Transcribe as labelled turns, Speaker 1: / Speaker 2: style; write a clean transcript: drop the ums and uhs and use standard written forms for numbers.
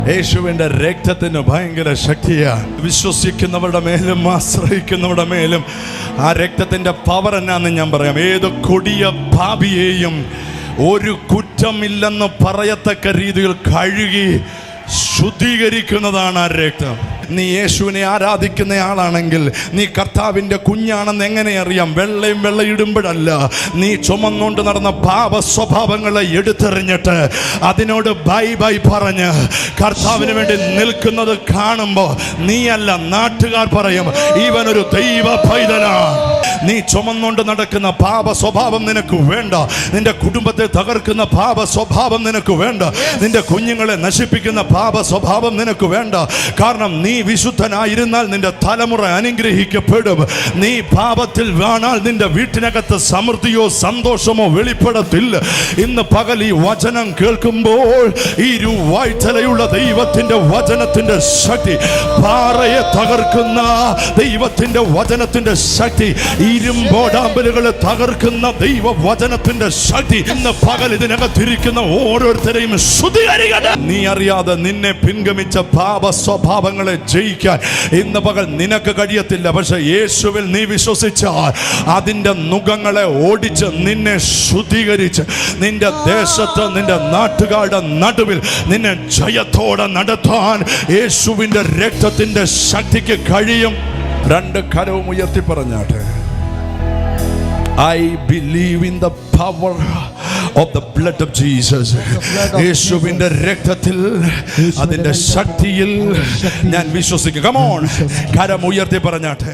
Speaker 1: യേശുവിന്റെ രക്തത്തിന് ഭയങ്കര ശക്തിയാണ്. വിശ്വസിക്കുന്നവരുടെ മേലും ആശ്രയിക്കുന്നവരുടെ മേലും ആ രക്തത്തിന്റെ പവർ എന്നാന്ന് ഞാൻ പറയാം. ഏത് കൊടിയ പാപിയെയും ഒരു കുറ്റമില്ലെന്ന് പറയത്തക്ക രീതിയിൽ കഴുകി ശുദ്ധീകരിക്കുന്നതാണ് ആ രക്തം. നീ യേശുവിനെ ആരാധിക്കുന്ന ആളാണെങ്കിൽ, നീ കർത്താവിൻ്റെ കുഞ്ഞാണെന്ന് എങ്ങനെ അറിയാം? വെള്ളയിടുമ്പോഴല്ല, നീ ചുമന്നുകൊണ്ട് നടന്ന പാപ സ്വഭാവങ്ങളെ എടുത്തെറിഞ്ഞിട്ട് അതിനോട് ബൈ ബൈ പറഞ്ഞ് കർത്താവിന് വേണ്ടി നിൽക്കുന്നത് കാണുമ്പോൾ നീയല്ല, നാട്ടുകാർ പറയും ഇവനൊരു ദൈവ പൈതലാണ്. നീ ചുമന്നുകൊണ്ട് നടക്കുന്ന പാപ സ്വഭാവം നിനക്ക് വേണ്ട. നിന്റെ കുടുംബത്തെ തകർക്കുന്ന പാപ സ്വഭാവം നിനക്ക് വേണ്ട. നിന്റെ കുഞ്ഞുങ്ങളെ നശിപ്പിക്കുന്ന പാപ സ്വഭാവം നിനക്ക് വേണ്ട. കാരണം നീ വിശുദ്ധനായിരുന്നാൽ നിന്റെ തലമുറ അനുഗ്രഹിക്കപ്പെടും. നീ പാപത്തിൽ വീണാൽ നിന്റെ വീട്ടിനകത്ത് സമൃദ്ധിയോ സന്തോഷമോ വെളിപ്പെടത്തില്ല. ഇന്ന് പകൽ ഈ വചനം കേൾക്കുമ്പോൾ ഈ ഇരുവായ്ത്തലയുള്ള ദൈവത്തിന്റെ വചനത്തിന്റെ ശക്തി, പാറയെ തകർക്കുന്ന ദൈവത്തിന്റെ വചനത്തിന്റെ ശക്തി, ഇരുമ്പോടാമ്പലുകളെ തകർക്കുന്ന ദൈവ വചനത്തിന്റെ ശക്തി ഇന്ന് പകൽ ഇതിനകത്തിരിക്കുന്ന ഓരോരുത്തരെയും ശുദ്ധീകരിക്കട്ടെ. നീ അറിയാതെ നിന്നെ പിൻഗമിച്ച പാപ സ്വഭാവങ്ങളെ ജയിക്കാൻ ഇന്ന് പകൽ നിനക്ക് കഴിയത്തില്ല. പക്ഷെ യേശുവിൽ നീ വിശ്വസിച്ചാൽ അതിൻ്റെ നുകങ്ങളെ ഓടിച്ച് നിന്നെ ശുദ്ധീകരിച്ച് നിന്റെ ദേശത്ത് നിന്റെ നാട്ടുകാരുടെ നടുവിൽ നിന്നെ ജയത്തോടെ നടത്താൻ യേശുവിൻ്റെ രക്തത്തിന്റെ ശക്തിക്ക് കഴിയും. രണ്ട് കരവും ഉയർത്തി പറഞ്ഞാട്ടെ. I believe in the power of the blood of Jesus. യേശുവിന്റെ രക്തത്തിൽ അതിന്റെ ശക്തിയിൽ ഞാൻ വിശ്വസിക്കുന്നു. Come on, കരം ഉയർത്തി പറഞ്ഞാട്ടെ.